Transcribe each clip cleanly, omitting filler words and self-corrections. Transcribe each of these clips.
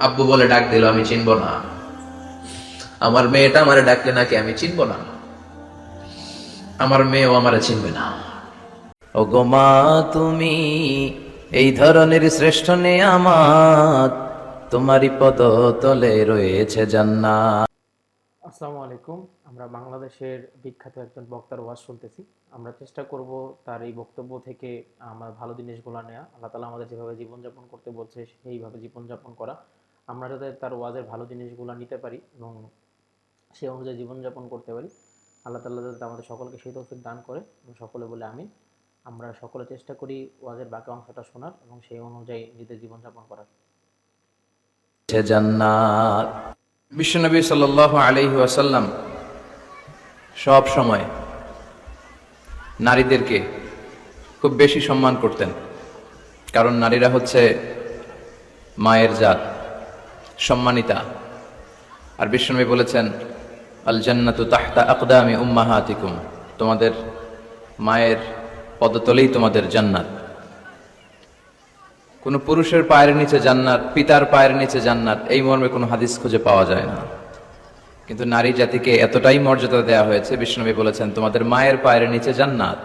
আব্বু বলে ডাক দিল, আমি চিনবো না। আমার মেয়েটা আমারে ডাকলে নাকি আমি চিনবো না, আমার মেয়েও আমারে চিনবে না। ও গো মা, তুমি এই ধরনের শ্রেষ্ঠ নেয়ামত, তোমারই পদ তলে রয়েছে জান্নাত। আসসালামু আলাইকুম। আমরা বাংলাদেশের বিখ্যাত একজন বক্তার ওয়াজ শুনতেছি। আমরা চেষ্টা করব তার এই বক্তব্য থেকে আমরা ভালো জিনিসগুলো নেওয়া, আল্লাহ তাআলা আমাদের যেভাবে জীবনযাপন করতে বলছে সেইভাবে জীবনযাপন করা। আমরা যাতে তার ওয়াজের ভালো জিনিসগুলো নিতে পারি এবং সে অনুযায়ী জীবনযাপন করতে পারি, আল্লাহ তাআলা যাতে আমাদের সকলকে সেই তৌফিক দান করে এবং সকলে বলে আমিন। আমরা সকলে চেষ্টা করি ওয়াজের বাকি অংশটা শোনার এবং সেই অনুযায়ী নিজেদের জীবনযাপন করার। জান্নাত। বিশ্বনবী সাল্লাল্লাহু আলাইহি ওয়াসাল্লাম সব সময় নারীদেরকে খুব বেশি সম্মান করতেন, কারণ নারীরা হচ্ছে মায়ের জাত, সম্মানিতা। আর বিশ্বনবী বলেছেন, আল জান্নাতু তাহতা আকদামি উম্মাহাতিকুম, তোমাদের মায়ের পদতলেই তোমাদের জান্নাত। কোন পুরুষের পায়ের নিচে জান্নাত, পিতার পায়ের নিচে জান্নাত, এই মর্মে কোনো হাদিস খুঁজে পাওয়া যায় না। কিন্তু নারী জাতিকে এতটাই মর্যাদা দেওয়া হয়েছে, বিশ্বনবী বলেছেন তোমাদের মায়ের পায়ের নিচে জান্নাত।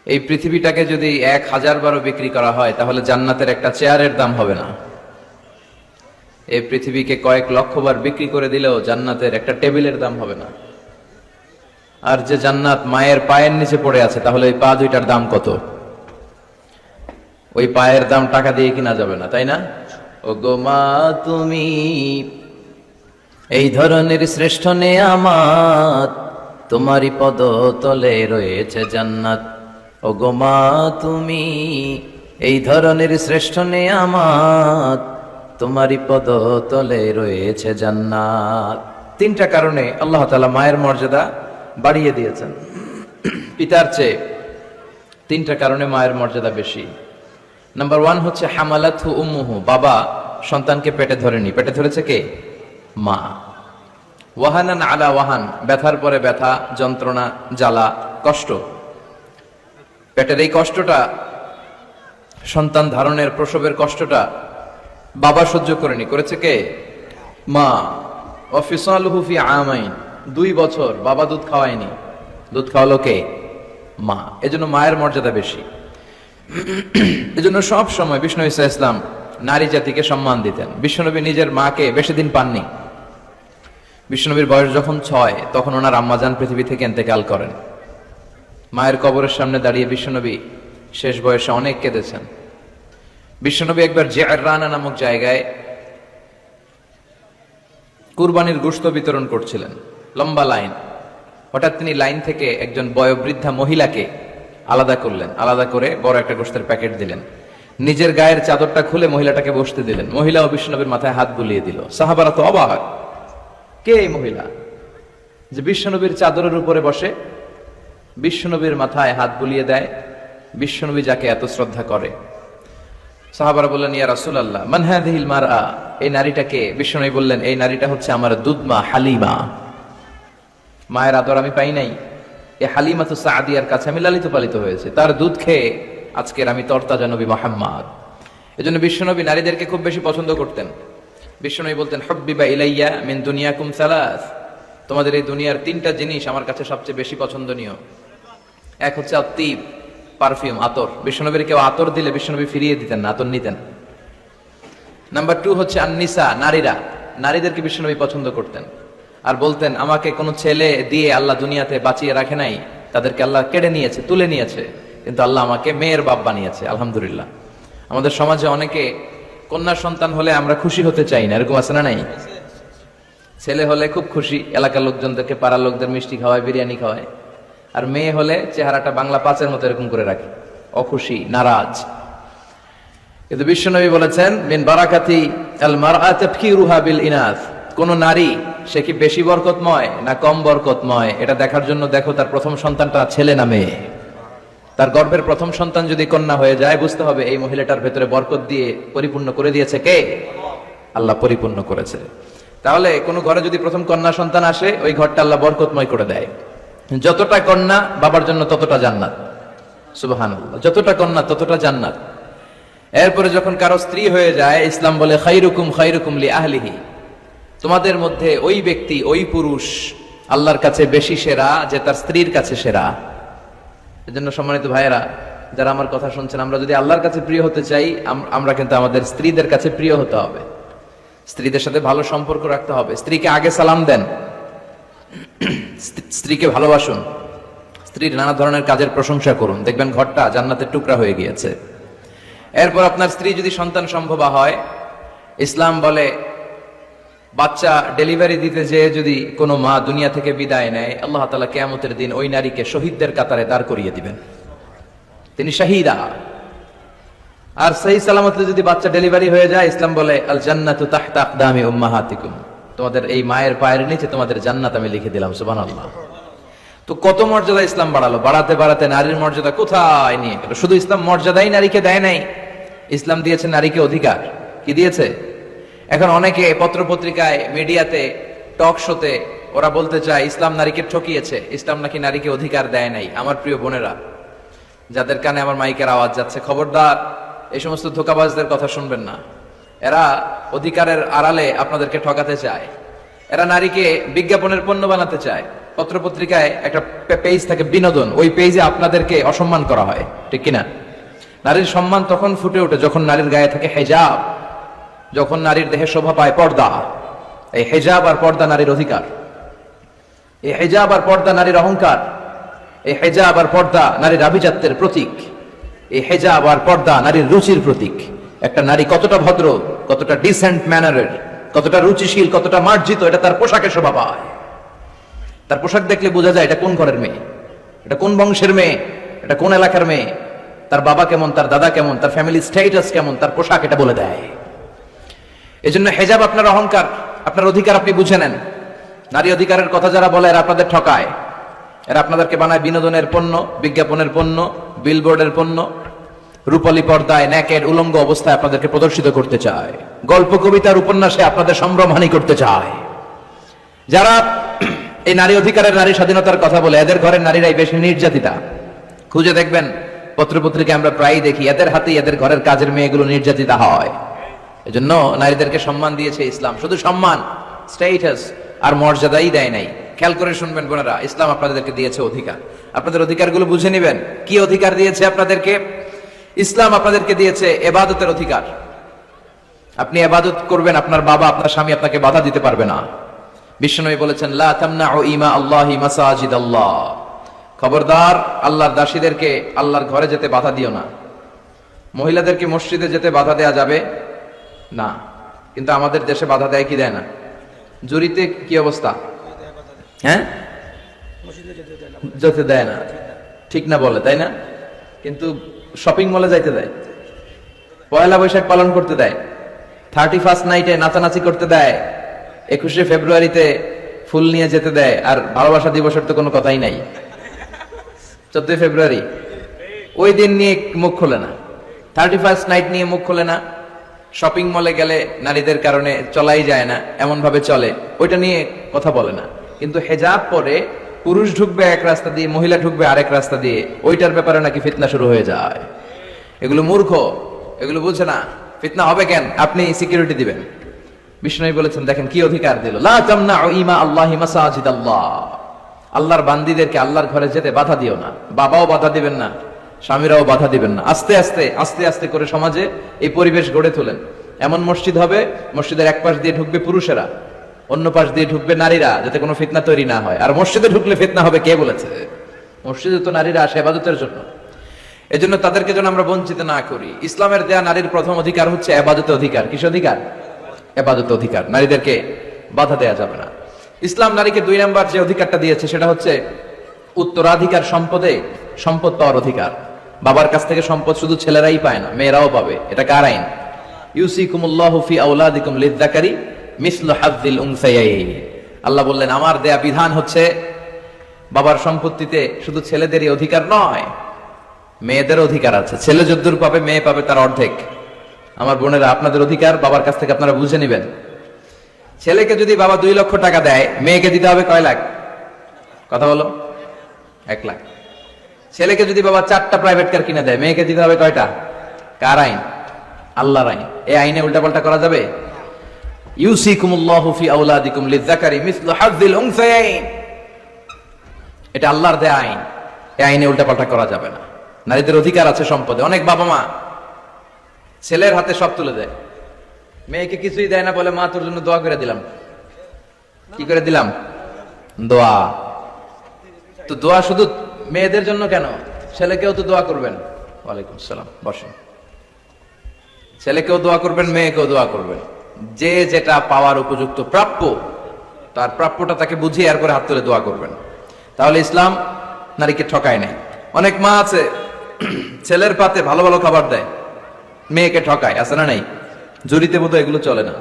এই পৃথিবীটাকে যদি 1000 বারও বিক্রি করা হয় তাহলে জান্নাতের একটা চেয়ারের দাম হবে না। এই পৃথিবীকে কয়েক লক্ষ বার বিক্রি করে দিলেও জান্নাতের একটা টেবিলের দাম হবে না। আর যে জান্নাত মায়ের পায়ের নিচে পড়ে আছে, তাহলে ওই পা দুইটার দাম কত? ওই পায়ের দাম টাকা দিয়ে কিনা যাবে না, তাই না? ও গো মা, তুমি এই ধরনের শ্রেষ্ঠ নেয়ামত, তোমারই পদ তলে রয়েছে জান্নাত। ও গো মা, তুমি এই ধরনের শ্রেষ্ঠ নেয়ামত, তোমারই পদ তলে রয়েছে জান্নাত। 3টা কারণে আল্লাহ তাআলা মায়ের মর্যাদা বাড়িয়ে দিয়েছেন পিতার চেয়ে। 3টা কারণে মায়ের মর্যাদা বেশি। নাম্বার 1 হচ্ছে হামালাতহু উম্মুহু, বাবা সন্তানকে পেটে ধরেনি, পেটে ধরেছে কে? মা। ওয়াহানান আলা ওয়াহান, ব্যথার পরে ব্যথা, যন্ত্রণা, জ্বালা, কষ্ট। পেটের এই কষ্টটা, সন্তান ধারণের প্রসবের কষ্টটা বাবা সহ্য করেনি, করেছে কে? মা। ওয়াফিসালুহু ফি আমাইন, 2 বছর বাবা দুধ খাওয়ায়নি, দুধ খাওয়ালো কে? মা। এজন্য মায়ের মর্যাদা বেশি। এজন্য সব সময় বিষ্ণু ঈসা ইসলাম নারী জাতিকে সম্মান দিতেন। বিশ্বনবী নিজের মাকে বেশি দিন পাননি। বিশ্বনবীর বয়স যখন 6, তখন ওনার আম্মাজান পৃথিবী থেকে ইন্তেকাল করেন। মায়ের কবরের সামনে দাঁড়িয়ে বিশ্বনবী শেষ বয়সে অনেক কেঁদেছেন। বিশ্বনবী একবার জিআররানা নামক জায়গায় কুরবানির গোশত বিতরণ করছিলেন, লম্বা লাইন। হঠাৎ তিনি লাইন থেকে একজন বয়োবৃদ্ধা মহিলাকে আলাদা করলেন, আলাদা করে বড় একটা গোশতের প্যাকেট দিলেন। নিজের গায়ের চাদরটা খুলে মহিলাটাকে বসতে দিলেন। মহিলাও বিশ্বনবীর মাথায় হাত বুলিয়ে দিল। সাহাবারা তো অবাক, কে এই মহিলা যে বিশ্বনবীর চাদরের উপরে বসে, বিশ্বনবীর মাথায় হাত বুলিয়ে দেয়, বিশ্বনবী যাকে এত শ্রদ্ধা করে। সাহাবারা বললেন, ইয়া রাসূলুল্লাহ, মান হাযিহিল মারআ, এই নারীটাকে? বিশ্বনবী বললেন, এই নারীটা হচ্ছে আমার দুধমা হালিমা। মায়ের আদর আমি পাই নাই, এই হালিমাতু সাদিয়ার কাছে আমি লালিত পালিত হয়েছে, তার দুধ খেয়ে আজকের আমি তরতাজা নবী মুহাম্মদ। এজন্য বিশ্বনবী নারীদেরকে খুব বেশি পছন্দ করতেন। বিশ্বনবী বলতেন, হুব্বিবা ইলাইয়া মিন দুনিয়াকুম সালাস, তোমাদের এই দুনিয়ার 3টা জিনিস আমার কাছে সবচেয়ে বেশি পছন্দনীয়। এক হচ্ছে আত্তিব, পারফিউম, আতর। বিশ্বনবীর কেউ আতর দিলে বিশ্বনবী ফিরিয়ে দিতেন না, আতর নিতেন। নাম্বার 2 হচ্ছে আন-নিসা, নারীরা। নারীদেরকে বিশ্বনবী পছন্দ করতেন আর বলতেন, আমাকে কোনো ছেলে দিয়ে আল্লাহ দুনিয়াতে বাঁচিয়ে রাখে নাই, তাদেরকে আল্লাহ কেড়ে নিয়েছে, তুলে নিয়েছে, কিন্তু আল্লাহ আমাকে মেয়ের বাপ বানিয়েছে, আলহামদুলিল্লাহ। আমাদের সমাজে অনেকে কন্যা সন্তান হলে আমরা খুশি হতে চাই না, এরকম আছে না নাই? ছেলে হলে খুব খুশি, এলাকার লোকজনদেরকে, পাড়ার লোকদের মিষ্টি খাওয়ায়, বিরিয়ানি খাওয়ায়। আর মেয়ে হলে চেহারাটা বাংলা 5-এর মতো এরকম করে রাখে, অখুশি, নারাজ। কিন্তু বিশ্বনবী বলেছেন, মিন বারাকাতি আল মারআ তাফকিরুহা বিল ইনাস, কোন নারী সে কি বেশি বরকতময় না কম বরকতময়, এটা দেখার জন্য দেখো তার প্রথম সন্তানটা ছেলে না মেয়ে। তার গর্ভের প্রথম সন্তান যদি কন্যা হয়ে যায়, বুঝতে হবে এই মহিলাটার ভেতরে বরকত দিয়ে পরিপূর্ণ করে দিয়েছে কে? আল্লাহ পরিপূর্ণ করেছে। তাহলে কোন ঘরে যদি প্রথম কন্যা সন্তান আসে, ওই ঘরটা আল্লাহ বরকতময় করে দেয়। যতটা কন্যা বাবার জন্য ততটা জান্নাত, সুবহানাল্লাহ। যতটা কন্যা ততটা জান্নাত। এরপরে যখন কারো স্ত্রী হয়ে যায়, ইসলাম বলে খাইরুকুম খাইরুকুম লি আহলিহি, তোমাদের মধ্যে ওই ব্যক্তি, ওই পুরুষ আল্লাহর কাছে বেশি সেরা যে তার স্ত্রীর কাছে সেরা। এজন্য সম্মানিত ভাইয়েরা, যারা আমার কথা শুনছেন, আমরা যদি আল্লাহর কাছে প্রিয় হতে চাই, আমরা কিন্তু আমাদের স্ত্রীদের কাছে প্রিয় হতে হবে, স্ত্রীদের সাথে ভালো সম্পর্ক রাখতে হবে। স্ত্রীকে আগে সালাম দেন, স্ত্রীকে ভালোবাসুন, স্ত্রীর নানা ধরনের কাজের প্রশংসা করুন, দেখবেন ঘরটা জান্নাতের টুকরা হয়ে গিয়েছে। এরপর আপনার স্ত্রী যদি সন্তান সম্ভবা হয়, ইসলাম বলে বাচ্চা ডেলিভারি দিতে যেয়ে যদি কোনো মা দুনিয়া থেকে বিদায় নেয়, আল্লাহ তাআলা কিয়ামতের দিন ওই নারীকে শহীদদের কাতারে দাঁড় করিয়ে দিবেন, তিনি শাহীদা। আর সহি সালামতে যদি বাচ্চা ডেলিভারি হয়ে যায়, ইসলাম বলে আল জান্নাতু তাহতা আকদামি উম্মাহাতিকুম, তোমাদের এই মায়ের পায়ের নিচে তোমাদের জান্নাত আমি লিখে দিলাম। সুবহানাল্লাহ। তো কত মর্যাদা ইসলাম বাড়ালো, বাড়াতে বাড়াতে নারীর মর্যাদা কোথায় নিয়ে গেল। শুধু ইসলাম মর্যাদাই নারীকে দেয় নাই, ইসলাম দিয়েছে নারীকে অধিকার। কি দিয়েছে? এখন অনেকে পত্রপত্রিকায়, মিডিয়াতে, টক শোতে ওরা বলতে চায় ইসলাম নারীকে ঠকিয়েছে, ইসলাম নাকি নারীকে অধিকার দেয় নাই। আমার প্রিয় বোনেরা, যাদের কানে আমার মাইকের আওয়াজ যাচ্ছে, খবরদার এই সমস্ত ধোঁকাবাজদের কথা শুনবেন না। এরা অধিকারের আড়ালে আপনাদেরকে ঠকাতে চায়, এরা নারীকে বিজ্ঞাপনের পণ্য বানাতে চায়। পত্রপত্রিকায় একটা পেজ থাকে বিনোদন, ওই পেজে আপনাদেরকে অসম্মান করা হয়, ঠিক কিনা? নারীর সম্মান তখন ফুটে ওঠে যখন নারীর গায়ে থাকে হেজাব, যখন নারীর দেহে শোভা পায় পর্দা। এই হেজাব আর পর্দা নারীর অধিকার, এই হেজাব আর পর্দা নারীর অহংকার, এই হেজাব আর পর্দা নারীর আভিজাত্যের প্রতীক, এই হেজাব আর পর্দা নারীর রুচির প্রতীক। একটা নারী কতটা ভদ্র, কতটা ডিসেন্ট ম্যানারের, কতটা রুচিশীল, কতটা মার্জিত, এটা তার পোশাকে শোভা পায়। তার পোশাক দেখলে বোঝা যায় এটা কোন ঘরের মেয়ে, এটা কোন বংশের মেয়ে, এটা কোন এলাকার মেয়ে, তার বাবা কেমন, তার দাদা কেমন, তার ফ্যামিলি স্ট্যাটাস কেমন, তার পোশাক এটা বলে দেয়। এজন্য হেজাব আপনার অহংকার, আপনার অধিকার, আপনি বুঝে নেন। নারী অধিকারের কথা যারা বলে এরা আপনাদের ঠকায়, এরা আপনাদেরকে বানায় বিনোদনের পণ্য, বিজ্ঞাপনের পণ্য, বিলবোর্ডের পণ্য, রূপালী পর্দায় নেকের উলঙ্গ অবস্থায় আপনাদেরকে প্রদর্শিত করতে চায়, গল্প কবিতার উপন্যাসে আপনাদের সম্ভ্রমহানি করতে চায়। যারা এই নারী অধিকারের, নারী স্বাধীনতার কথা বলে, এদের ঘরের নারীরাই বেশি নির্যাতিতা। খুঁজে দেখবেন পত্রপত্রিকায় আমরা প্রায়ই দেখি এদের হাতেই এদের ঘরের কাজের মেয়েগুলো নির্যাতিতা হয়। এজন্য নারীদেরকে সম্মান দিয়েছে ইসলাম, শুধু সম্মান, স্ট্যাটাস আর মর্যাদাই দেয় নাই। খেয়াল করে শুনবেন বোনেরা, ইসলাম আপনাদেরকে দিয়েছে অধিকার, আপনাদের অধিকারগুলো বুঝে নেবেন। কি অধিকার দিয়েছে আপনাদেরকে? ইসলাম আপনাদেরকে দিয়েছে ইবাদতের অধিকার। আপনি ইবাদত করবেন, আপনার বাবা, আপনার স্বামী আপনাকে বাধা দিতে পারবে না। বিশ্বনবী বলেছেন লা তামনাউ ইমা আল্লাহি মাসাজিদাল্লাহ, খবরদার আল্লাহর দাসীদেরকে আল্লাহর ঘরে যেতে বাধা দিও না। মহিলাদেরকে মসজিদে যেতে বাধা দেয়া যাবে না, কিন্তু আমাদের দেশে বাধা দেয় কি দেয় না? জুরিতে কি অবস্থা? হ্যাঁ, যেতে দেয় না, ঠিক না বলে, তাই না? কিন্তু শপিং মলে যাইতে দেয়, পয়লা বৈশাখ পালন করতে দেয়, 31st নাইটে নাচানাচি করতে দেয়, 21শে ফেব্রুয়ারিতে ফুল নিয়ে যেতে দেয়। আর ভালোবাসা দিবসের তো কোনো কথাই নাই। 14 ফেব্রুয়ারি ওই দিন নিয়ে মুখ খোলে না, 31st নাইট নিয়ে মুখ খোলে না। শপিং মলে গেলে নারীদের কারণে চলাই যায় না, এমন ভাবে চলে, ওইটা নিয়ে কথা বলে না। কিন্তু হেজাব পরে পুরুষ ঢুকবে এক রাস্তা দিয়ে, মহিলা ঢুকবে আরেক রাস্তা দিয়ে, ওইটার ব্যাপারে নাকি ফিতনা শুরু হয়ে যায়। এগুলো মূর্খ, এগুলো বুঝে না। ফিতনা হবে কেন? আপনি সিকিউরিটি দিবেন। বিষ্ণু বলেছেন, দেখেন কি অধিকার দিল, লা তামনাউ ইমা আল্লাহি মাসাজিদাল্লাহ, আল্লাহর বান্দীদেরকে আল্লাহর ঘরে যেতে বাধা দিও না। বাবাও বাধা দিবেন না, স্বামীরাও বাধা দিবেন না। আস্তে আস্তে আস্তে আস্তে করে সমাজে এই পরিবেশ গড়ে তোলেন। এমন মসজিদ হবে, মসজিদের এক পাশ দিয়ে ঢুকবে পুরুষেরা, অন্য পাশ দিয়ে ঢুকবে নারীরা, যাতে কোনো ফিতনা তৈরি না হয়। আর মসজিদে ঢুকলে ফিতনা হবে, কে বলেছে? মসজিদে তো নারীরা আসে ইবাদতের জন্য, এজন্য তাদেরকে যেন আমরা বঞ্চিত না করি। ইসলামের দেয়া নারীর প্রথম অধিকার হচ্ছে ইবাদতের অধিকার। কিস অধিকার? ইবাদতের অধিকার। নারীদেরকে বাধা দেয়া যাবে না। ইসলাম নারীকে 2 নাম্বার যে অধিকারটা দিয়েছে সেটা হচ্ছে উত্তরাধিকার সম্পদে সম্পদ পাওয়ার অধিকার। বাবার কাছ থেকে সম্পদ শুধু ছেলেরাই পায় না, মেয়েরাও পাবে। এটা কার আইন? ইউসিকুমুল্লাহু ফি আওলাদিকুম লিযযাকারি মিসলু হাযযিল উনসায়াইন। আল্লাহ বললেন, আমার দেয়া বিধান হচ্ছে বাবার সম্পত্তিতে শুধু ছেলেদেরই অধিকার নয়, মেয়েদের অধিকার আছে। ছেলে যদ্দূর পাবে, মেয়ে পাবে তার অর্ধেক। আমার বোনেরা, আপনাদের অধিকার বাবার কাছ থেকে আপনারা বুঝে নেবেন। ছেলেকে যদি বাবা 2 লক্ষ টাকা দেয়, মেয়েকে দিতে হবে কয় লাখ? কথা বলো, 1 লাখ। ছেলেকে যদি বাবা 4টা প্রাইভেট কার কিনে দেয়, মেয়েকে দিতে হবে কয়টা? কার আইন? আল্লাহর আইন, এই আইনে উল্টাপাল্টা করা যাবে? ইউসিকুমুল্লাহু ফি আওলাদিকুম লিযাকারি মিসলু হাযযিল উনসায়াইন, এটা আল্লাহর দেয়া আইন, এই আইনে উল্টাপাল্টা করা যাবে না। নারীদের অধিকার আছে সম্পদে। অনেক বাবা মা ছেলের হাতে সব তুলে দেয়, মেয়েকে কিছুই দেয় না, বলে মা তোর জন্য দোয়া করে দিলাম। কি করে দিলাম? দোয়া। তো দোয়া শুধু মেয়েদের জন্য কেন, ছেলেকেও তো দোয়া করবেন। ওয়ালাইকুম আসসালাম, বসেন। ছেলেকেও দোয়া করবেন, মেয়েকেও দোয়া করবেন। যে যেটা পাওয়ার উপযুক্ত প্রাপ্য, তার প্রাপ্যটা তাকে বুঝিয়ে এরপরে হাত তুলে দোয়া করবেন। তাহলে ইসলাম নারীকে ঠকায় নাই। অনেক মা আছে ছেলের পাতে ভালো ভালো খাবার দেয়, মেয়েকে ঠকায়, আছে না নাই? জুরিতে বোধহয় এগুলো চলে না।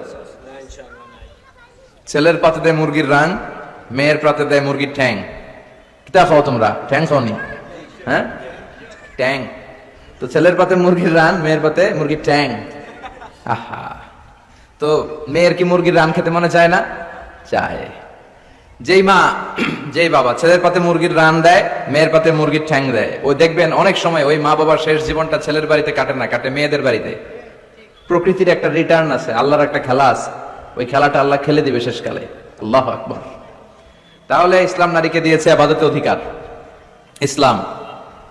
ছেলের পাতে দেয় মুরগির রান, মেয়ের পাতে দেয় মুরগির ঠ্যাং। কিতা খাও তোমরা? ঠ্যাং খাওনি? হ্যাঁ, ট্যাং। তো ছেলের পাতে মুরগির রান, মেয়ের পাতে মুরগির ঠ্যাং। আহা, তো মেয়ের কি মুরগির রান খেতে মনে চায় না? চায়। যেই মা, যেই বাবা ছেলের পাতে মুরগির রান দেয়, মেয়ের পাতে মুরগির ঠ্যাং দেয়, ওই দেখবেন অনেক সময় ওই মা বাবার শেষ জীবনটা ছেলের বাড়িতে কাটে না, কাটে মেয়েদের বাড়িতে। প্রকৃতির একটা রিটার্ন আছে, আল্লাহর একটা খেলা আছে, ওই খেলাটা আল্লাহ খেলে দিবে শেষকালে। আল্লাহু আকবার। তাহলে ইসলাম নারীকে দিয়েছে ইবাদতে অধিকার, ইসলাম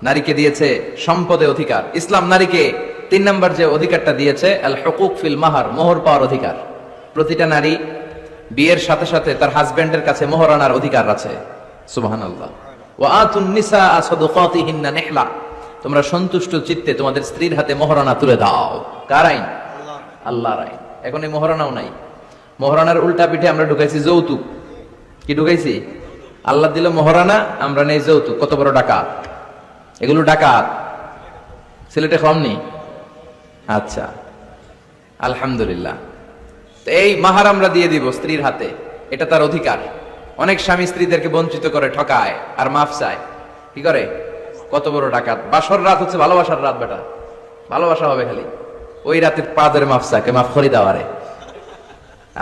নারীকে দিয়েছে সম্পদে অধিকার। ইসলাম নারীকে 3 নম্বর যে অধিকারটা দিয়েছে, আল হুকুক ফিল মাহার, মোহর পাওয়ার অধিকার। প্রতিটা নারী বিয়ের সাথে সাথে তার হাজবেন্ডের কাছে মোহর আনার অধিকার আছে। সুবহানাল্লাহ। ওয়া আতুন নিসা সাদাকাতিহিন্না নিহলা, তোমরা সন্তুষ্ট চিত্তে তোমাদের স্ত্রীর হাতে মোহরানা তুলে দাও। কার আইন? আল্লাহর আইন। এখন এই মোহরানাও নাই। মোহরানার উল্টা পিঠে আমরা ঢুকাইছি যৌতুক। কি ঢুকাইছি? আল্লাহ দিল মোহরানা, আমরা নেই যৌতুক। কত বড় ডাকাত! এগুলো ডাকাত। সিলেটে কমনি? আচ্ছা, আলহামদুলিল্লাহ। এই মাহার আমরা দিয়ে দিব স্ত্রীর হাতে, এটা তার অধিকার। অনেক স্বামী স্ত্রীদেরকে বঞ্চিত করে, ঠকায় আর মাফ চায়। কি করে? কত বড় ডাকাত! বাসর রাত হচ্ছে ভালোবাসার রাত, বেটা ভালোবাসা হবে খালি। ওই রাতে পা ধরে মাফ চাকে, মাফ করি দাওয়ারে।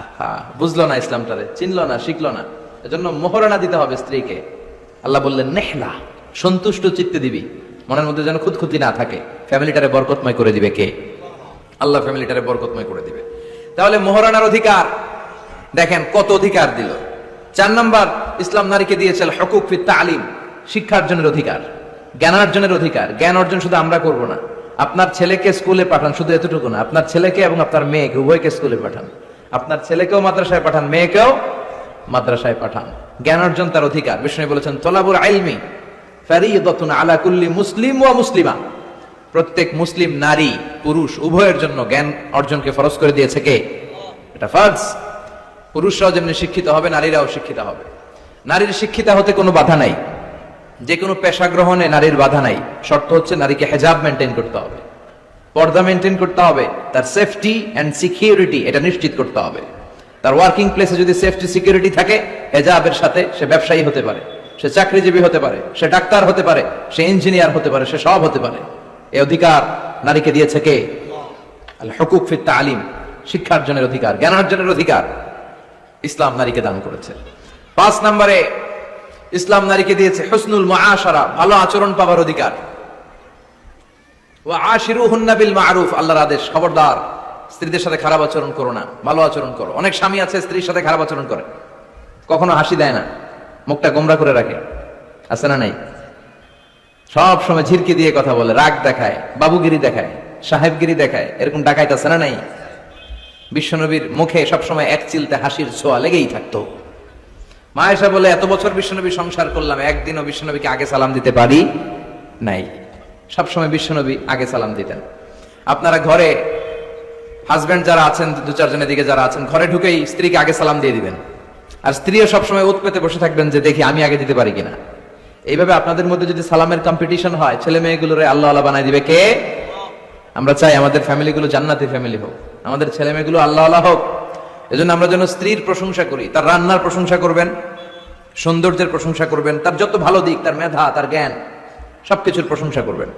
আহা, বুঝলো না ইসলামটারে, চিনলো না, শিখলো না। এজন্য মোহরানা দিতে হবে স্ত্রীকে। আল্লাহ বললেন নেহলা, সন্তুষ্ট চিত্তে দিবি, মনের মধ্যে যেন খুঁতখুঁতি না থাকে। ফ্যামিলিটারে বরকতময় করে দিবে কে? আল্লাহ ফ্যামিলিটারে বরকতময় করে দিবে। তাহলে মোহরানার অধিকার দেখেন কত অধিকার দিল। 4 নম্বর ইসলাম নারীকে দিয়েছে হুকুক ফি তালিম, শিক্ষার্জনের অধিকার, জ্ঞানার্জনের অধিকার। জ্ঞান অর্জন শুধু আমরা করব না, আপনার ছেলেকে স্কুলে পাঠান, শুধু এতটুকু না, আপনার ছেলেকে এবং আপনার মেয়েকে উভয়কে স্কুলে পাঠান। আপনার ছেলেকেও মাদ্রাসায় পাঠান, মেয়েকেও মাদ্রাসায় পাঠান। জ্ঞান অর্জন তার অধিকার। বিষ্ণু বলেছেন তলাবুল ইলমি ফারিদাতুন আলা কুল্লি মুসলিম ওয়া মুসলিমা, প্রত্যেক মুসলিম নারী পুরুষ উভয়ের জন্য জ্ঞান অর্জনকে ফরজ করে দিয়েছে কে? এটা ফরজ। পুরুষরাও যেমনি শিক্ষিত হবে, নারীরাও শিক্ষিত হবে। নারীর শিক্ষিত হতে কোনো বাধা নাই, যে কোনো পেশা গ্রহণে নারীর বাধা নাই। শর্ত হচ্ছে নারীকে হেজাব মেনটেন করতে হবে, পর্দা মেনটেন করতে হবে, তার সেফটি এন্ড সিকিউরিটি এটা নিশ্চিত করতে হবে। তার ওয়ার্কিং প্লেসে যদি সেফটি সিকিউরিটি থাকে, হেজাবের সাথে সে ব্যবসায়ী হতে পারে, সে চাকরিজীবী হতে পারে, সে ডাক্তার হতে পারে, সে ইঞ্জিনিয়ার হতে পারে, সে সব হতে পারে। এই অধিকার নারীকে দিয়েছে কে? আল হুকুক ফি তালিম, শিক্ষার্জনের অধিকার, জ্ঞানার্জনের অধিকার ইসলাম নারীকে দান করেছে। 5 নম্বরে ইসলাম নারীকে দিয়েছে হুসনুল মুআশারা, ভালো আচরণ পাওয়ার অধিকার। ওয়া আশিরুহুন্না বিল মারুফ, আল্লাহর আদেশ, খবরদার স্ত্রীদের সাথে খারাপ আচরণ করো না, ভালো আচরণ করো। অনেক স্বামী আছে স্ত্রীর সাথে খারাপ আচরণ করে, কখনো হাসি দেয় না, মুখটা গোমরা করে রাখে, আছে না নাই? সব সময় ঝিরকি দিয়ে কথা বলে, রাগ দেখায়, বাবুগিরি দেখায়, সাহেবগিরি দেখায়, এরকম ডাকাইত আছে না নাই? বিশ্বনবীর মুখে সবসময় এক চিলতে হাসির ছোঁয়া লেগেই থাকতো। মা আয়েশা বলে, এত বছর বিশ্বনবী সংসার করলাম, একদিনও বিশ্বনবীকে আগে সালাম দিতে পারি নাই। সবসময় বিশ্বনবী আগে সালাম দিতেন। আপনারা ঘরে হাজবেন্ড যারা আছেন, 2-4 জনের দিকে যারা আছেন, ঘরে ঢুকেই স্ত্রীকে আগে সালাম দিয়ে দিবেন, আর স্ত্রীও সবসময় ওত পেতে বসে থাকবেন যে দেখি আমি আগে দিতে পারি কিনা। এইভাবে আপনাদের মধ্যে যদি সালামের কম্পিটিশন হয়, ছেলে মেয়েগুলোরে আল্লাহ আল্লাহ বানাই দিবে কে? আমরা চাই আমাদের ফ্যামিলিগুলো জান্নাতি ফ্যামিলি হোক, আমাদের ছেলে মেয়েগুলো আল্লাহ আল্লাহ হোক। এজন্য আমরা যেন স্ত্রীর প্রশংসা করি, তার রান্নার প্রশংসা করবেন, সৌন্দর্যের প্রশংসা করবেন, তার যত ভালো দিক, তার মেধা, তার জ্ঞান, সবকিছুর প্রশংসা করবেন।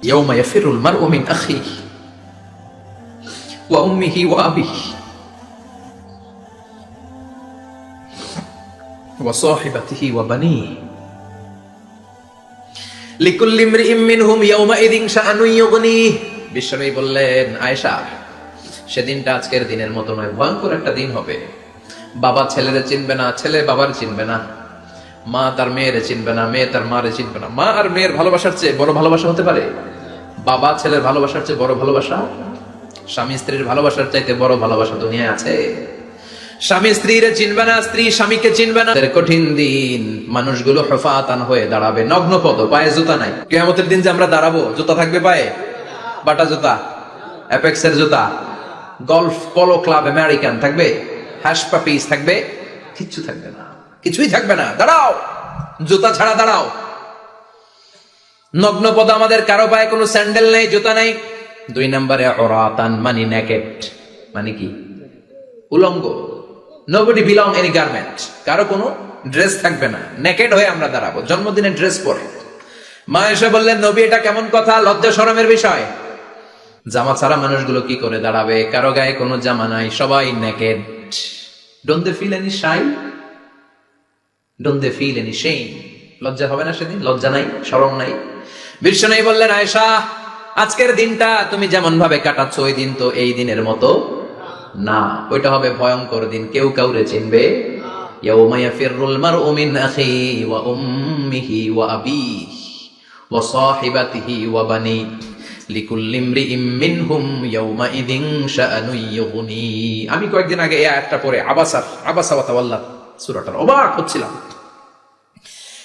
ইয়াউমা ইয়াফিরুল মারউ মিন আখিহি ওয়া উম্মিহি ওয়া আবিহি ওয়া সাহিবাতিহি ওয়া বানিহি লিকুল্লি ইমরিইম মিনহুম ইয়াউমা ইযিন শাআনুন ইউগনিহি বিশ্বনবী বললেন, আয়েশা, সেদিনটা আজকের দিনের মতো নয়, ভয়ঙ্কর একটা দিন হবে। বাবা ছেলেরে চিনবে না, ছেলে বাবার চিনবে না, মা তার মেয়েরে চিনবে না, মেয়ে তার মারে চিনবে না। মা আর মেয়ের ভালোবাসার চেয়ে বড় ভালোবাসা হতে পারে? বাবা ছেলের ভালোবাসার চেয়ে বড় ভালোবাসা? স্বামী স্ত্রীর ভালোবাসার চাইতে বড় ভালোবাসা দুনিয়ায় আছে? স্বামী স্ত্রীরে চিনবে না, স্ত্রী স্বামীকে চিনবে না। কঠিন দিন, মানুষগুলো হফাতান হয়ে দাঁড়াবে, নগ্ন পদ, পায়ে জুতা নাই। কিয়ামতের দিন যে আমরা দাঁড়াবো, জুতা থাকবে পায়ে? বাটা জুতা, অ্যাপেক্সের জুতা, গলফ পোলো ক্লাব আমেরিকান থাকবে? হ্যাশ পাপিস থাকবে? কিচ্ছু থাকবে না, কিছুই থাকবে না। দাঁড়াও, জুতা ছাড়া দাঁড়াও। নগ্ন পদ, আমাদের কারো পায়ে কোনো স্যান্ডেল নেই, জুতা নেই। 2 নম্বরে অরাতান, মানে নেকেট, মানে কি? উলঙ্গ। নোবডি বিলং এনি গার্মেন্ট, কারো কোনো ড্রেস থাকবে না, নেকেড হয়ে আমরা দাঁড়াবো, জন্মদিনের ড্রেস পরে। মা এসে বললেন, নবী এটা কেমন কথা, লজ্জা শরমের বিষয়। জামা ছাড়া মানুষগুলো কি করে দাঁড়াবে? কারো গায়ে কোনো জামা নাই, সবাই naked. Don't they feel any shy? Don't they feel any shame? লজ্জা হবে না সেদিন? লজ্জা নাই, শরম নাই? বিশ্বনবী বললেন, আয়েশা, আজকের দিনটা তুমি যেমন ভাবে কাটাচ্ছ, ওই দিন তো এই দিনের মতো না। ওইটা হবে ভয়ঙ্কর দিন, কেউ কাউরে চিনবে। ইয়াউমা ইয়াফিরুল মারউ মিন আখিহি ওয়া উম্মিহি ওয়া আবিহি ওয়া সাহিবাতিহি ওয়া বানি লিকুল্লি ইমরিইম মিনহুম ইয়াউমা ইযিন শাআনুন ইউগনি। আমি কয়েকদিন আগে এই আয়াতটা পড়ে আবাসা ওয়া তাওয়াল্লা সূরাটার অবাক হচ্ছিলাম।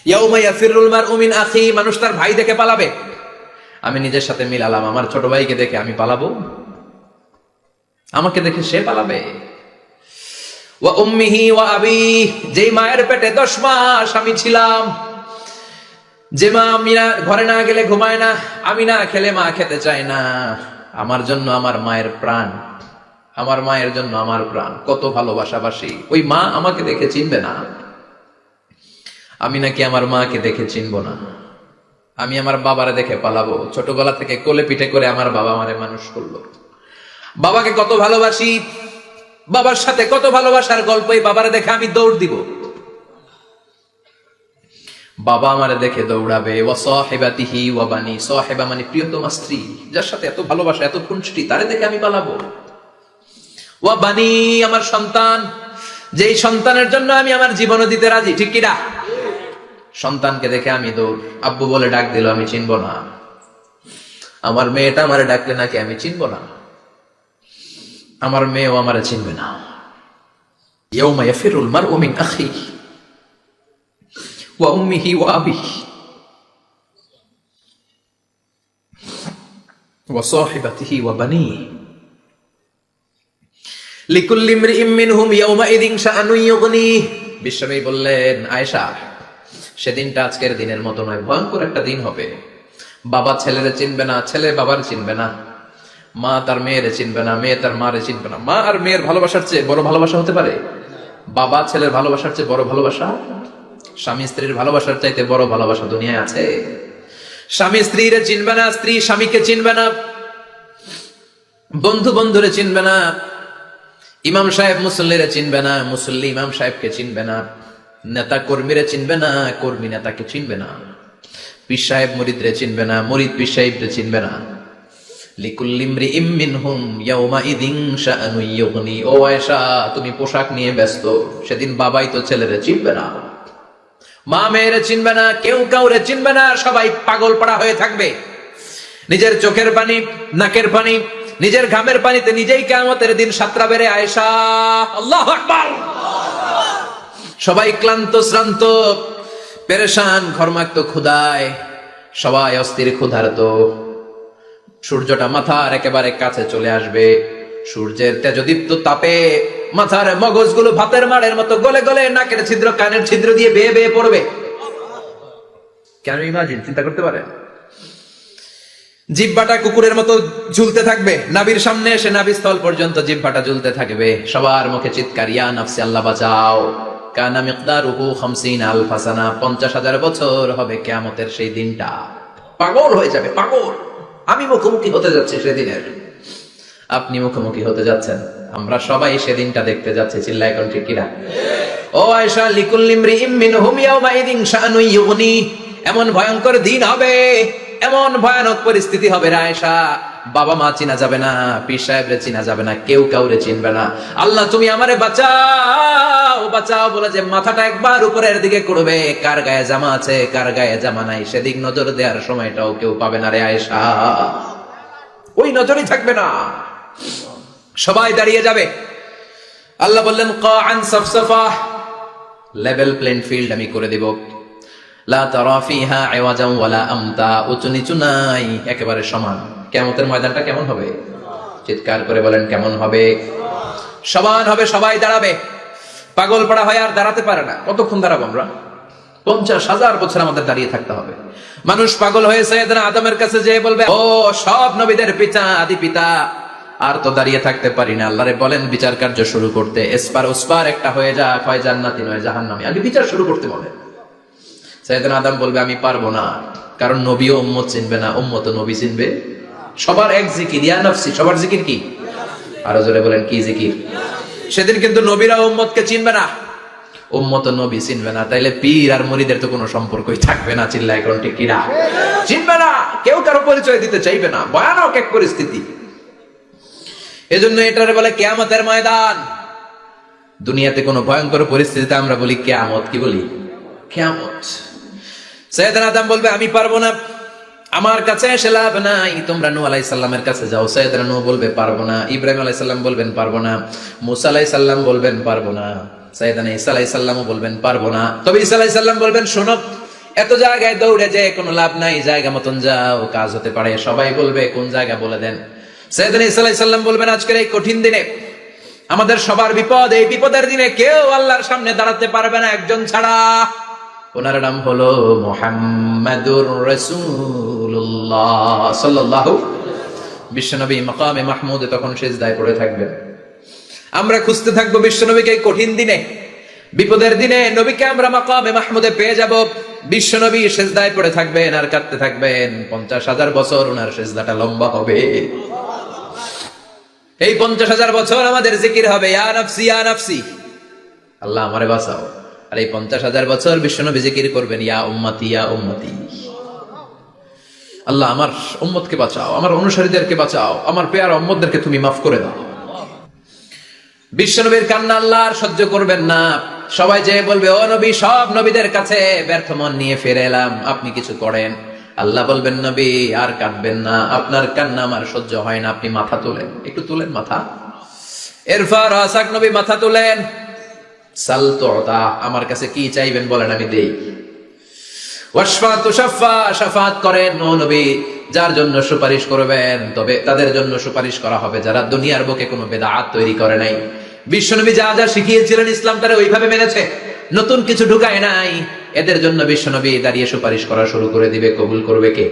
ইয়াউমা ইয়াফিরুল মারউ মিন আখিহি, মানুষ তার ভাই দেখে পালাবে। আমি নিজের সাথে মিলালাম, আমার ছোট ভাইকে দেখে আমি পালাবো? আমাকে দেখে সে পালাবে? ওয়া উম্মিহি ওয়া আবিহি, যেই মায়ের পেটে 10 মাস আমি ছিলাম, যে মা আমি না ঘরে না গেলে ঘুমায় না, আমি না খেলে মা খেতে চায় না, আমার জন্য আমার মায়ের প্রাণ, আমার মায়ের জন্য আমার প্রাণ, কত ভালোবাসাবাসী। ওই মা আমাকে দেখে চিনবে না, আমি নাকি আমার মাকে দেখে চিনবো না। আমি আমার বাবারে দেখে পালাবো। ছোটবেলা থেকে কোলে পিঠে করে আমার বাবা আমারে মানুষ করলো। বাবাকে কত ভালোবাসি, বাবার সাথে কত ভালোবাসার গল্প, এই বাবারে দেখে আমি দৌড় দিব। বাবা আমারে দেখে দৌড়াবে। ওয়া সাহিবাতিহি ওয়া বানি, সাহিবা মানে প্রিয়তমা স্ত্রী, যার সাথে এত ভালোবাসা, এত খুনসুটি, তারে দেখে আমি পালাবো। ওয়া বানি, আমার সন্তান, যেই সন্তানের জন্য আমি আমার জীবনও দিতে রাজি, ঠিক কিনা? সন্তানকে দেখে আমি দৌড়। আব্বু বলে ডাক দিল, আমি চিনব না। আমার মেয়েটা আমারে ডাকলে নাকি আমি চিনব না, আমার মেয়েও আমারে চিনবে না। ইয়াউমা ইয়াফিরুল মারউ মিন আখিহি ওয়া উম্মিহি ওয়া আবিহি ওয়া সাহিবাতিহি ওয়া বানিহি লিকুল্লি ইমরিইম মিনহুম ইয়াউমা ইযিন শাআনুন ইউগনি। বিশ্বনবী বললেন, আয়েশা, সেদিনটা আজকের দিনের মতো নয়, ভয়ঙ্কর একটা দিন হবে। বাবা ছেলেরে চিনবে না, ছেলে বাবার চিনবে না, মা তার মেয়েরে চিনবে না, মেয়ে তার মারে চিনবে না। মা আর মেয়ের ভালোবাসার চেয়ে বড় ভালোবাসা হতে পারে? বাবা ছেলের ভালোবাসার চেয়ে বড় ভালোবাসা? স্বামী স্ত্রীর ভালোবাসার চাইতে বড় ভালোবাসা দুনিয়ায় আছে? স্বামী স্ত্রীরে চিনবে না, স্ত্রী স্বামীকে চিনবে না, বন্ধু বন্ধুরে চিনবে না, ইমাম সাহেব মুসল্লিরে চিনবে না, মুসল্লি ইমাম সাহেবকে চিনবে না, নেতা কর্মীরে চিনবে না, কর্মী নেতাকে চিনবে না, পীর সাহেব মুরিদরে চিনবে না, মুরিদ পীর সাহেবরে চিনবে না। লিকুল্লি ইমরিইম মিনহুম ইয়াউমা ইযিন শাআনুন ইউগনি। ও আয়েশা, তুমি পোশাক নিয়ে ব্যস্ত, সেদিন বাবাই তো ছেলেরে চিনবে না, মা মেয়েরে চিনবে না, কেউ কাউরে চিনবে না, সবাই পাগল পাড়া হয়ে থাকবে। নিজের চোখের পানি, নাকের পানি, নিজের ঘামের পানিতে নিজেই কিয়ামতের দিন সাতরা বেড়ে। আয়েশা, আল্লাহু আকবার। সবাই ক্লান্ত শ্রান্ত, পেরেশান, ঘর্মাক্ত, ক্ষুধায়, সবাই অস্থির ক্ষুধার্ত। সূর্যটা মাথার একেবারে কাছে চলে আসবে, সূর্যের তেজদীপ্ত তাপে মাথার মগজগুলো ভাতের মাড়ের মতো গলে গলে নাকের ছিদ্র, কানের ছিদ্র দিয়ে বেয়ে বেয়ে পড়বে। কেন ইমাজিন, চিন্তা করতে পারেন? জিহ্বাটা কুকুরের মতো ঝুলতে থাকবে, নাভির সামনে এসে নাভিস্থল পর্যন্ত জিহ্বাটা ঝুলতে থাকবে। সবার মুখে চিৎকার, ইয়া নাফসি, আল্লাহ বাঁচাও। কানা মিকদারুহু 50,000 সানা, 50,000 বছর হবে কিয়ামতের সেই দিনটা। পাগল হয়ে যাবে, পাগল। আমি মুখোমুখি হতে যাচ্ছি সেদিনের, আপনি মুখোমুখি হতে যাচ্ছেন, আমরা সবাই সেদিনটা দেখতে যাচ্ছি। চিল্লায় কোন ঠিক কিনা? ও আয়েশা, লিকুল্লি ইমরিইম মিনহুম ইয়াউমা ইযিন শাআনুন ইউগনি। এমন ভয়ঙ্কর দিন হবে, এমন ভয়ানক পরিস্থিতি হবে রে আয়েশা, বাবা মা চিনা যাবে না, পীর সাহেবরে চিনা যাবে না, কেউ কাউরে চিনবে না। আল্লাহ তুমি আমারে বাঁচাও বাঁচাও বলে যে মাথাটা একবার উপরের দিকে করবে, কার গায়ে জামা আছে কার গায়ে জামা নাই সেদিক নজর দেওয়ার সময়টাও কেউ পাবে না রে আয়েশা। ওই নজরই থাকবে না, সবাই দাঁড়িয়ে যাবে। আল্লাহ বললেন কাআন সাফসাফা, লেভেল প্লেন ফিল্ড আমি করে দেব। লা তারা ফিহা আওয়াজান ওয়ালা আমতা, উঁচু নিচু নাই, একেবারে সমান। কিয়ামতের ময়দানটা কেমন হবে? চিৎকার করে বলেন কেমন হবে? সমান হবে, সবাই দাঁড়াবে। পাগল পাড়া হয় আর দাঁড়াতে পারে না। কতক্ষণ দাঁড়াবো আমরা? 50,000 বছর আমাদের দাঁড়িয়ে থাকতে হবে। মানুষ পাগল হয়ে সাইয়েদনা আদমের কাছে যেয়ে বলবে, ও সব নবীদের পিতা আদি পিতা, আর তো দাঁড়িয়ে থাকতে পারি না, আল্লাহরে বলেন বিচার কার্য শুরু করতে। এসপার ওসপার একটা হয়ে যা, হয় জান্নাতি নয় জাহান্নামী, আগে বিচার শুরু করতে বলে। সাইয়েদনা আদম বলবে আমি পারবো না, কারণ নবীও উম্মত চিনবে না, উম্মত নবী চিনবে। সবার এক জিকির, ইয়া নফসি, সবার জিকির কি? আরো জোরে বলেন কি জিকির? সেদিন কিন্তু নবীরা উম্মতকে চিনবে না, উম্মত নবী চিনবে না, তাইলে পীর আর মুরিদের তো কোনো সম্পর্কই থাকবে না। চিল্লায় এখন ঠিক কিনা? চিনবে না, কেউ কারো পরিচয় দিতে চাইবে না, ভয়ানক এক পরিস্থিতি। এজন্য এটারে বলে কিয়ামতের ময়দান। দুনিয়াতে কোনো ভয়ঙ্কর পরিস্থিতিতে আমরা বলি কিয়ামত, কি বলি? কিয়ামত। সাইয়েদনা আদম বলবে আমি পারবো না, আমার কাছে এসে লাভ নাই, তোমরা নূহ আলাইহিস সালামের কাছে যাও। সাইয়েদনা নূহ বলবে পারবো না, ইব্রাহিম আলাইহিস সালাম বলবেন পারবো না, মুসা আলাইহিস সালাম বলবেন পারবো না, সাইয়েদনা ঈসা আলাইহিস সালামও বলবেন পারবো না। তবে ঈসা আলাইহিস সালাম বলবেন শোনো, এত জায়গায় দৌড়ে যে কোনো লাভ নাই, জায়গা মতন যাও, কাজ হতে পারে। সবাই বলবে কোন জায়গা বলে দেন। সাইয়েদনা ঈসা আলাইহিস সালাম বলবেন আজকের এই কঠিন দিনে আমাদের সবার বিপদ, এই বিপদের দিনে কেউ আল্লাহর সামনে দাঁড়াতে পারবে না একজন ছাড়া, ওনার নাম হলো মুহাম্মাদুর রাসূলুল্লাহ সাল্লাল্লাহু। বিশ্বনবী মাকামে মাহমুদে তখন সিজদায় পড়ে থাকবেন। আমরা খুঁজতে থাকবো বিশ্বনবীকে এই কঠিন দিনে, বিপদের দিনে নবীকে আমরা মাকামে মাহমুদে পেয়ে যাব। বিশ্বনবী সিজদায় পড়ে থাকবেন আর কাঁদতে থাকবেন। 50,000 বছর ওনার সিজদাটা লম্বা হবে। এই 50,000 বছর আমাদের জিকির হবে ইয়া নাফসি ইয়া নাফসি, আল্লাহ আমারে বাঁচাও। আর এই 50,000 বছর বিশ্বনবী জিকির করবেন ইয়া উম্মতি ইয়া উম্মতি, আল্লাহ আমার উম্মতকে বাঁচাও, আমার অনুসারীদেরকে বাঁচাও, আমার পেয়ার উম্মতদেরকে তুমি মাফ করে দাও। বিশ্বনবীর কান্না আল্লাহ আর সহ্য করবেন না। সবাই যে বলবে ও নবী, সব নবীদের কাছে ব্যর্থ মন নিয়ে ফিরে এলাম, আপনি কিছু করেন। আল্লাহ বলবেন নবী আর কাঁদবেন না, আপনার কান্না আমার সহ্য হয় না, আপনি মাথা তোলেন, একটু তুলেন মাথা। এরফা রাসাক, নবী মাথা তুলেন। সাল তুতা, আমার কাছে কি চাইবেন বলেন আমি দেই। ওয়াশফা তুশাফা, শাফাত করেন ও নবী, যার জন্য সুপারিশ করবেন তবে তাদের জন্য সুপারিশ করা হবে যারা দুনিয়ার বুকে কোনো বেদাত তৈরি করে নাই। বিশ্বনবী যা যা শিখিয়েছিলেন ইসলামটারে ওইভাবে মেনেছে, নতুন কিছু ঢুকায় নাই। এদের জন্য বিশ্বনবী দাঁড়িয়ে সুপারিশ করা শুরু করে দিবে। কবুল করবে কে?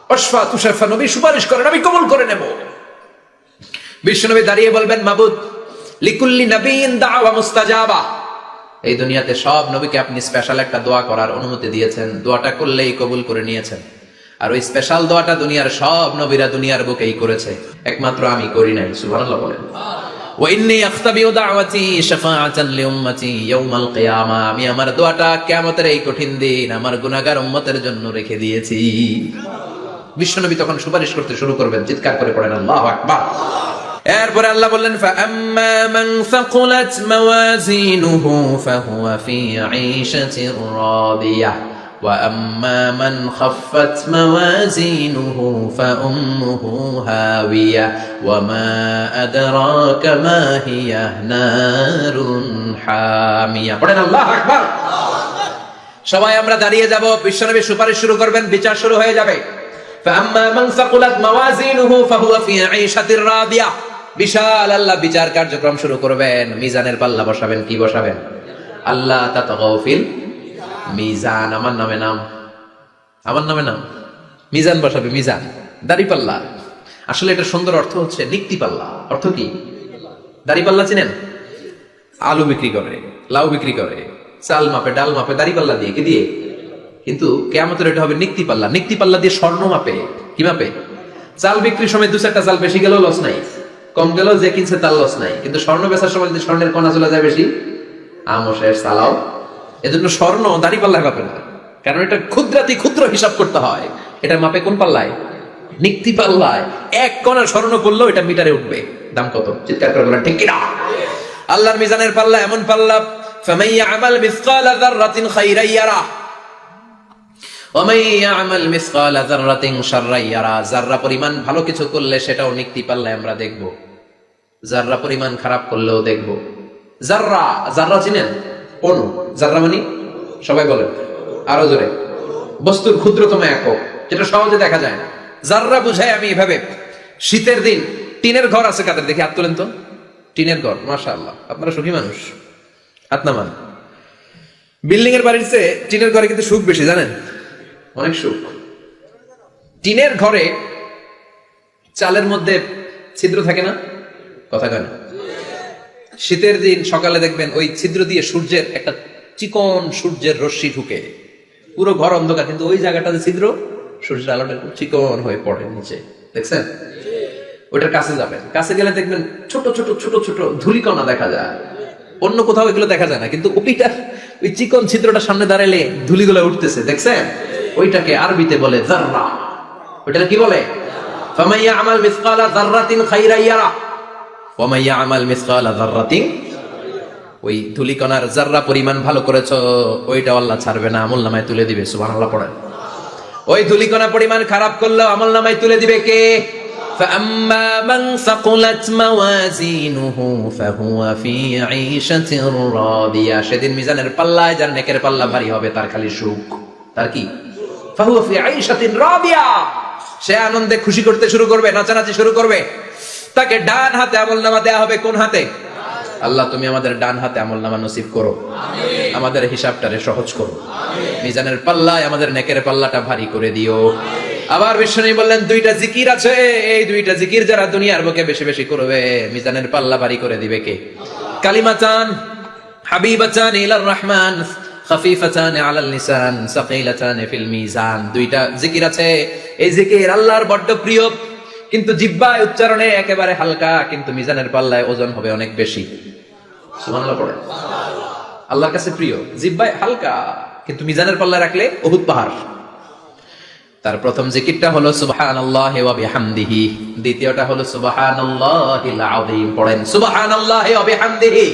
ওয়াশফা তুশাফা, নবী সুপারিশ করেন, আমি কবুল করে নেব। বিশ্বনবী দাঁড়িয়ে বলবেন মাবুদ লিকুল্লি নবিয়্যিন দাওয়া মুস্তাজাবা, এই দুনিয়াতে সব নবীকে আপনি স্পেশাল একটা দোয়া করার অনুমতি দিয়েছেন, দোয়াটা করলেই কবুল করে নিয়েছেন। আর ওই স্পেশাল দোয়াটা দুনিয়ার সব নবীরা দুনিয়ার বুকেই করেছে, একমাত্র আমি করি নাই। সুবহানাল্লাহ বলেন। ওয়া ইন্নী আখতাবিউ দাওয়াতি শাফাআতান লিউম্মতি ইয়াউমাল কিয়ামা, আমি আমার দোয়াটা কিয়ামতের এই কঠিন দিন আমার গুনাহগার উম্মতের জন্য রেখে দিয়েছি। বিশ্বনবী তখন সুপারিশ করতে শুরু করবেন, চিৎকার করে পড়েন আল্লাহু আকবার। এরপরে আল্লাহ বললেন ফাআম্মা মান সাকুলাত মাওয়াজিনুহু ফাহুয়া ফি ঈশাতির রাদিয়াহ ওয়া আম্মা মান খাফফাত মাওয়াজিনুহু ফাউম্মুহু হাওিয়া ওয়া মা আদরাকা মা হিয়া নারুন হামিয়া। পড়েন আল্লাহু আকবার। সবাই আমরা দাঁড়িয়ে যাব, বিশ্বনবী সুপারিশ শুরু করবেন, বিচার শুরু হয়ে যাবে। ফাআম্মা মান সাকুলাত মাওয়াজিনুহু ফাহুয়া ফি ঈশাতির রাদিয়াহ, বিশাল আল্লাহ বিচার কার্যক্রম শুরু করবেন। মিজানের পাল্লা বসাবেন, কি বসাবেন? আল্লাহ তাতাগাউ ফিল মিজান, আমার নামে নাম, আমার নামে নাম, মিজান বসাবে, মিজান দাড়ি পাল্লা। আসলে এটা সুন্দর অর্থ হচ্ছে নিক্তি পাল্লা। অর্থ কি? দাড়ি পাল্লা চিনেন? আলু বিক্রি করে, লাউ বিক্রি করে, চাল মাপে, ডাল মাপে, দাড়ি পাল্লা দিয়ে, কি দিয়ে? কিন্তু কিয়ামতের এটা হবে নিক্তি পাল্লা। নিক্তি পাল্লা দিয়ে স্বর্ণ মাপে। কি মাপে? চাল বিক্রির সময় 2-4টা চাল বেশি গেলেও লস নাই, কম গেলেও যে কিনছে তার লস নাই। কিন্তু স্বর্ণ বেচার সময় যদি স্বর্ণের কণা চলে যায় বেশি, আমশের চালাও। এজন্য স্বর্ণ দাড়ি পাল্লায় মাপে না, কারণ এটা ক্ষুদ্রাতি ক্ষুদ্র হিসাব করতে হয়। এটা মাপে কোন পাল্লায়? নিক্তি পাল্লায় এক কণা স্বর্ণ পড়লেও এটা মিটারে উঠবে। দাম কত? চিৎকার করে বলেন ঠিক কিনা? আল্লাহর মিজানের পাল্লা এমন পাল্লা, ফামান ইয়ামাল মিসকালা যাররাতিন খাইরান ইয়ারা ওয়া মান ইয়ামাল মিসকালা যাররাতিন শাররান ইয়ারা। যাররা পরিমাণ ভালো কিছু করলে সেটাও নিক্তি পাল্লায় আমরা দেখব, যাররা পরিমাণ খারাপ করলেও দেখব। যাররা, যাররা চিনেন? অণু। যাররা মানে সবাই বলেন আরো জোরে, বস্তুর ক্ষুদ্রতম একক, যেটা সহজে দেখা যায় না। যাররা বুঝায় আমি এভাবে, শীতের দিন টিনের ঘর আছে কাদের? দেখি হাত তোলেন তো। টিনের ঘর, মাশাআল্লাহ, আপনারা সুখী মানুষ, হাত নামান। বিল্ডিং এর বাড়ির চেয়ে টিনের ঘরে কিন্তু সুখ বেশি, জানেন? অনেক সুখ। টিনের ঘরে চালের মধ্যে ছিদ্র থাকে না? কথা কেন? শীতের দিন সকালে দেখবেন ওই ছিদ্র দিয়ে সূর্যের একটা চিকন সূর্যের রশ্মি ঢুকে, পুরো ঘর অন্ধকার, কিন্তু ওই জায়গাটাতে ছিদ্র, সূর্যের আলোটা চিকন হয়ে পড়ে নিচে, দেখছেন? ওটার কাছে যাবেন, কাছে গেলে দেখবেন ছোট ছোট ছোট ছোট ধূলিকণা দেখা যায়। অন্য কোথাও এগুলো দেখা যায় না, কিন্তু ওইটা, ওই চিকন ছিদ্রটা সামনে দাঁড়ালে ধূলিগুলো উঠতেছে, দেখছেন? ওইটাকে আরবিতে বলে যাররা। ওইটা কি বলে? ফামান ইয়ামাল মিসকালা যাররাতিন খাইরান ইয়ারা ওয়া মান ইয়ামাল মিসকালা যাররাতিন। ওই ধূলিকণার যাররা পরিমাণ ভালো করেছো, ওইটা আল্লাহ ছাড়বে না, আমলনামায় তুলে দিবে। সুবহানাল্লাহ পড়েন। ওই ধূলিকণা পরিমাণ খারাপ করলেও আমলনামায় তুলে দিবে কে? فأما من ثقلت موازينه فهو في عيشة راضية। সেদিন মিজানের পাল্লায় যার নেকের পাল্লা ভারী হবে তার খালি সুখ। তার কি? فهو في عيشة راضية। সে আনন্দে খুশি করতে শুরু করবে, নাচানাচি শুরু করবে। তাকে ডান হাতে আমলনামা দেয়া হবে। কোন হাতে? আল্লাহ তুমি আমাদের ডান হাতে আমলনামা নসিব করো, আমিন। আমাদের হিসাবটারে সহজ করো, আমিন। মিজানের পাল্লায় আমাদের নেকের পাল্লাটা ভারী করে দিও। আবার বিশ্বনবী বললেন দুইটা জিকির আছে, এই দুইটা জিকির যারা দুনিয়ার বুকে বেশি বেশি করবে মিজানের পাল্লা ভারী করে দিবে কে? কালিমাতান হাবিবাতান ইলার রহমান খাফিফাতান আলাল লিসান সাকিলাতান ফিল মিজান। দুইটা জিকির আছে, এই জিকির আল্লাহর বড় প্রিয়, কিন্তু জিহ্বায় উচ্চারণে একেবারে হালকা, কিন্তু মিজানের পাল্লায় ওজন হবে অনেক বেশি। সুবহানাল্লাহ পড়ে। আল্লাহর কাছে প্রিয়, জিহ্বায় হালকা, কিন্তু মিজানের পাল্লায় রাখলে উহুদ পাহাড়। তার প্রথম জিকিরটা হলো সুবহানাল্লাহি ওয়া বিহামদিহি, দ্বিতীয়টা হলো সুবহানাল্লাহিল আযীম। পড়েন সুবহানাল্লাহি ওয়া বিহামদিহি,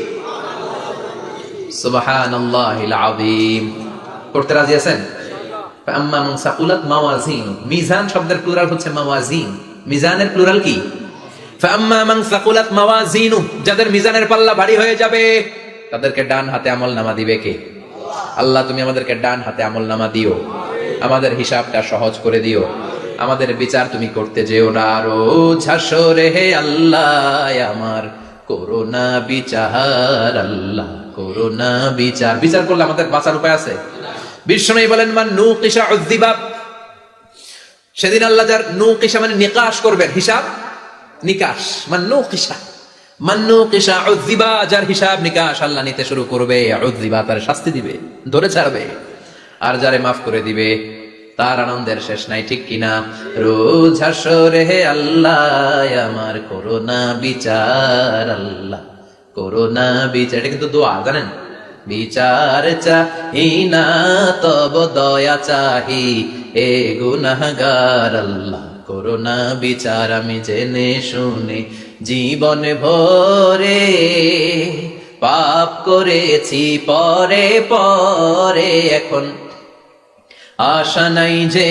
সুবহানাল্লাহিল আযীম। পড়তে রাজি আছেন? ফাআম্মা মান সাকুলাত মাওয়াজিন, মিজান শব্দের প্লুরাল হচ্ছে মাওয়াজিন, মিজানের প্লুরাল কি? ফাআম্মা মান সাকুলাত মাওয়াজিনু, যাদের মিজানের পাল্লা ভারী হয়ে যাবে তাদেরকে ডান হাতে আমলনামা দিবে কে? আল্লাহ তুমি আমাদেরকে ডান হাতে আমলনামা দিও, আমাদের হিসাবটা সহজ করে দিও, আমাদের বিচার তুমি করতে যেও না। রোজ হাসরে হে আল্লাহ আমার করোনা বিচার, আল্লাহ করোনা বিচার। বিচার করলে আমাদের বাঁচার উপায় আছে? বিষ্ণু বলেন মান নুকিশা উযযিবা, সেদিন আল্লাহ যার নুকিশা মানে নিকাশ করবেন, হিসাব নিকাশ। মান নুকিশা উযযিবা, যার হিসাব নিকাশ আল্লাহ নিতে শুরু করবে, উযযিবা তার শাস্তি দিবে, ধরে ছাড়বে। আর যারে মাফ করে দিবে তার আনন্দের শেষ নাই, ঠিক কিনা? রোজ হাসরে হে আল্লাহ আমার করোনা বিচার, আল্লাহ করোনা বিচার। এটা কিন্তু দোয়া, জানেন? বিচার চাহি না তব দয়া চাহি এ গুনাহগার, আল্লাহ করোনা বিচার। আমি জেনে শুনে জীবন ভরে পাপ করেছি পরে পরে, এখন আশা নাই যে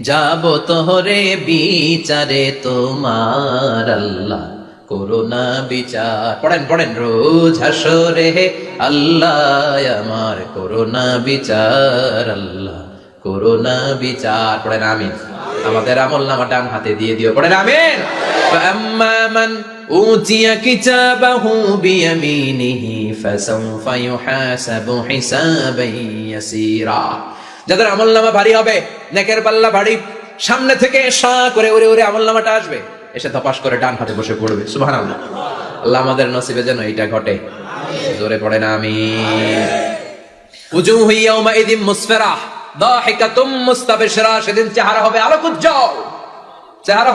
যাব তোহরে বিচারে তোমার, আল্লাহ করোনা বিচার। পড়েন পড়েন রোজ হাসরে হে আল্লাহ আমার করোনা বিচার, আল্লাহ করোনা বিচার। পড়েন আমিন। আমাদের আমলনামা ডান হাতে দিয়ে দিও, পড়েন আমিন। ফাআম্মা মান উতিয়া কিতাবাহু বিয়ামিনিহি ফাসাউফা ইউহাসাবু হিসাবান ইয়াসীরা। যাদের আমলনামা ভারী হবে, নেকের পাল্লা ভারী, সামনে থেকে সা করে উড়ে উড়ে আমলনামাটা আসবে, এসে ধপাস করে ডান হাতে বসে পড়বে। সুবহানাল্লাহ। আল্লাহ আমাদের নসিবে যেন এটা ঘটে, জোরে পড়েন আমিন। উজুহু ইয়াউমাইযিন মুসফিরা দাহিকাতুম মুস্তাবশিরা, সেদিন চেহারা হবে আলোকোজ্জ্বল, চেহারা